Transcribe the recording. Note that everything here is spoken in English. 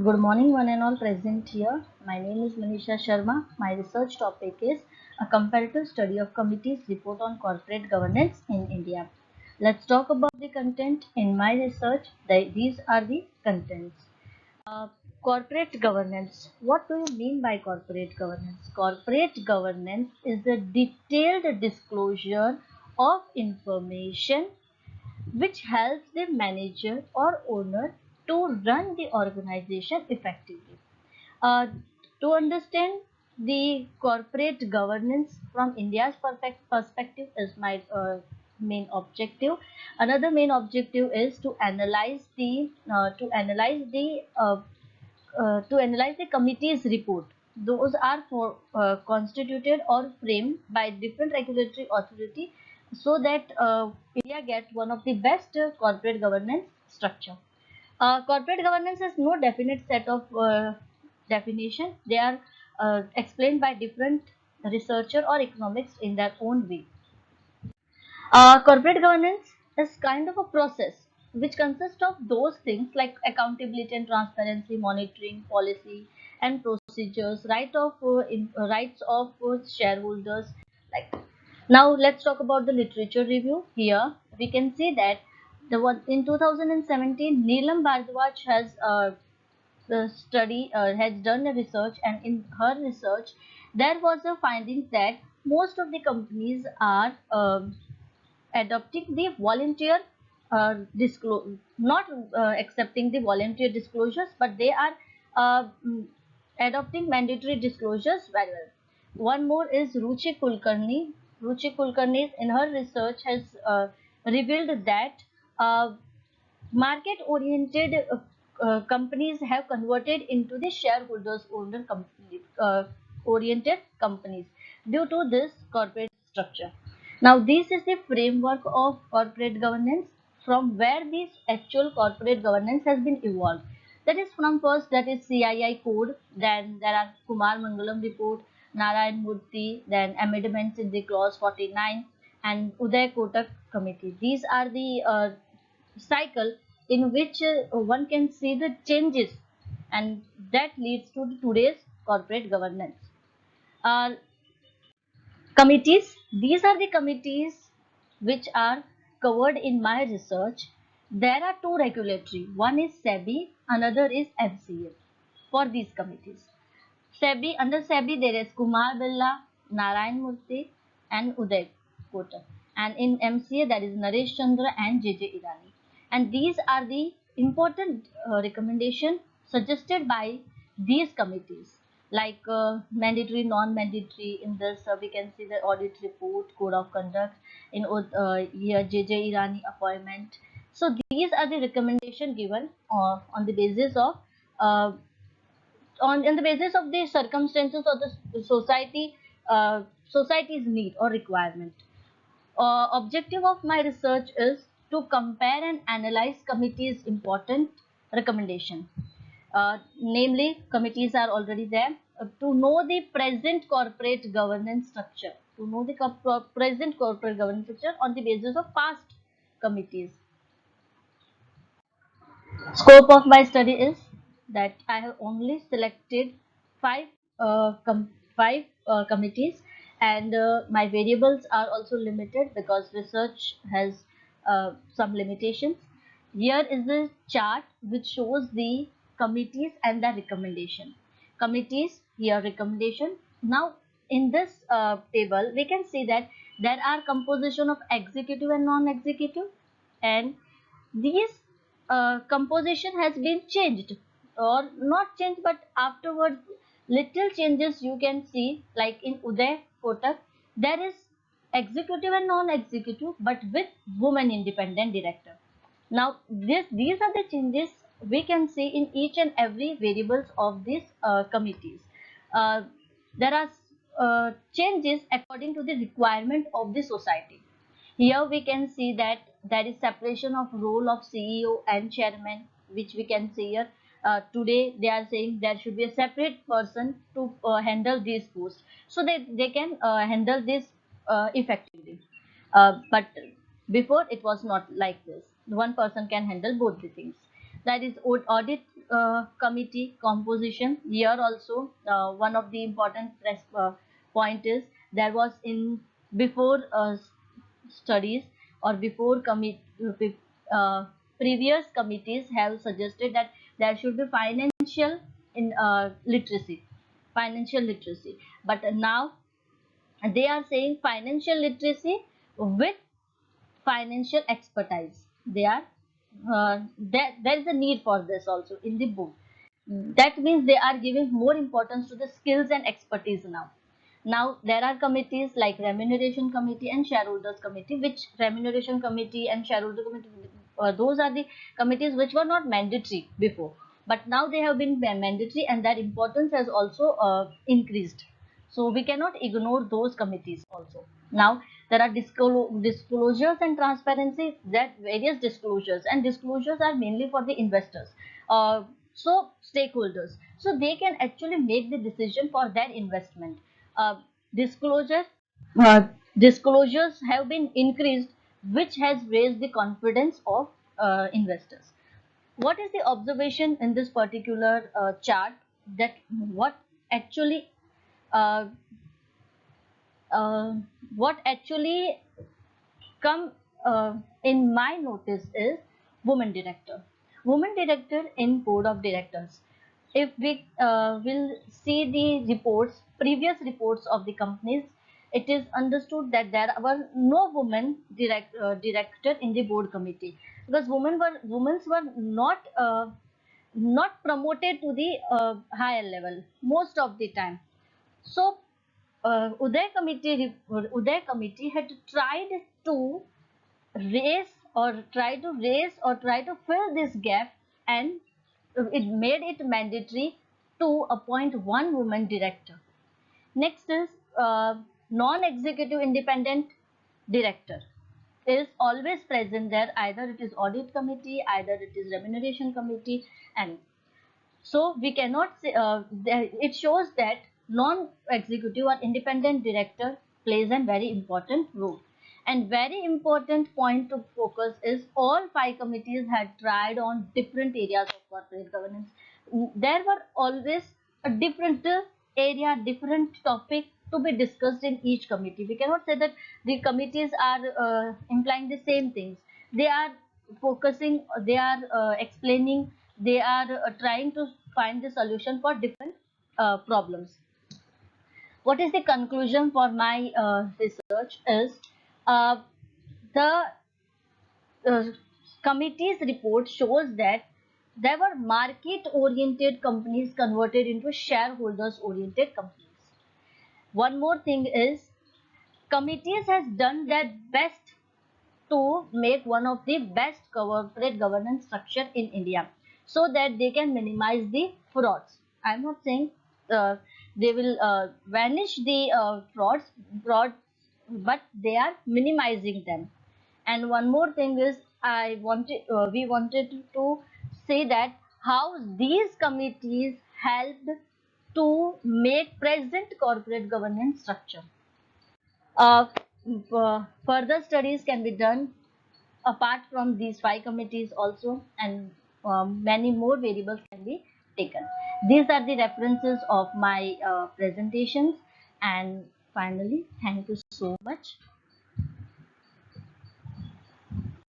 Good morning, one and all present here. My name is Manisha Sharma. My research topic is a comparative study of committees report on corporate governance in India. Let's talk about the content in my research. These are the contents. Uh, Corporate governance. What do you mean by corporate governance? Corporate governance is the detailed disclosure of information which helps the manager or owner to run the organization effectively. Uh, to understand the corporate governance from India's perfect perspective is my main objective. Another main objective is to analyze the committee's report. Those are constituted or framed by different regulatory authority so that India gets one of the best corporate governance structure. Corporate governance has no definite set of definition. They are explained by different researcher or economists in their own way. Corporate governance is kind of a process which consists of those things like accountability and transparency, monitoring, policy, and procedures, rights of shareholders. Like now, let's talk about the literature review. Here we can see that the one in 2017, Neelam Bhardwaj has done a research, and in her research, there was a finding that most of the companies are adopting the volunteer not accepting the volunteer disclosures, but they are adopting mandatory disclosures very well. One more is Ruchi Kulkarni. Ruchi Kulkarni in her research has revealed that market oriented companies have converted into the shareholders owner oriented companies due to this corporate structure. Now this is the framework of corporate governance from where this actual corporate governance has been evolved. That is from first, that is CII code, then there are Kumar Mangalam report, Narayan Murthy, then amendments in the clause 49, and Uday Kotak committee. These are the cycle in which one can see the changes, and that leads to today's corporate governance. Uh, Committees, these are the committees which are covered in my research. There are two regulatory, one is SEBI, another is FCA for these committees. Under SEBI there is Kumar Birla, Narayan Murthy, and Uday Kotak. And in MCA there is Naresh Chandra and JJ Irani. And these are the important recommendation suggested by these committees, like mandatory, non-mandatory. In this we can see the audit report, code of conduct, in here JJ Irani appointment. So these are the recommendation given on the basis of uh, on the basis of the circumstances of the society's need or requirement. Objective of my research is to compare and analyze committees' important recommendation. Namely, committees are already there. To know the present corporate governance structure, to know the present corporate governance structure on the basis of past committees. Scope of my study is that I have only selected five committees, and my variables are also limited because research has some limitations. Here is the chart which shows the committees and the recommendation. Committees, here recommendation. Now in this table we can see that there are composition of executive and non-executive, and these composition has been changed, or not changed, but afterwards little changes you can see, like in Uday Kotak there is executive and non-executive but with woman independent director. Now these are the changes we can see in each and every variables of these committees. uh, there are changes according to the requirement of the society. Here we can see that there is separation of role of CEO and chairman, which we can see here. Today they are saying there should be a separate person to handle these posts so that they can handle this effectively. But before it was not like this. One person can handle both the things. That is audit. committee composition. Here also one of the important point is there was in before studies or before uh, previous committees have suggested that there should be financial literacy, but now they are saying financial literacy with financial expertise. They are there is a need for this also in the book. That means they are giving more importance to the skills and expertise now. Now there are committees like remuneration committee and shareholders committee, which remuneration committee and shareholder committee, those are the committees which were not mandatory before, but now they have been mandatory and their importance has also increased. So we cannot ignore those committees also. Now there are disclosures and transparency, that various disclosures, and disclosures are mainly for the investors, so stakeholders, so they can actually make the decision for their investment. uh, disclosure Disclosures have been increased, which has raised the confidence of investors. What is the observation in this particular chart, that actually uh, uh, what actually come in my notice is woman director. Woman director in board of directors. If we will see the reports, previous reports of the companies, it is understood that there were no women director in the board committee, because women were not promoted to the higher level most of the time. So Uday committee had tried to try to fill this gap, and it made it mandatory to appoint one woman director. Next is non-executive independent director is always present there. Either it is audit committee, either it is remuneration committee, and so we cannot say, it shows that non-executive or independent director plays a very important role. And very important point to focus is all five committees had tried on different areas of corporate governance. There were always a different area, different topic to be discussed in each committee. We cannot say that the committees are implying the same things. They are focusing, they are explaining, they are trying to find the solution for different problems. What is the conclusion for my research is uh, the uh, committee's report shows that there were market oriented companies converted into shareholders oriented companies. One more thing is committees has done their best to make one of the best corporate governance structure in India, so that they can minimize the frauds. I'm not saying they will vanish the frauds, but they are minimizing them. And one more thing is we wanted to say that how these committees helped to make present corporate governance structure. Uh, Further studies can be done apart from these five committees also, and many more variables can be taken. These are the references of my presentations, and finally thank you so much.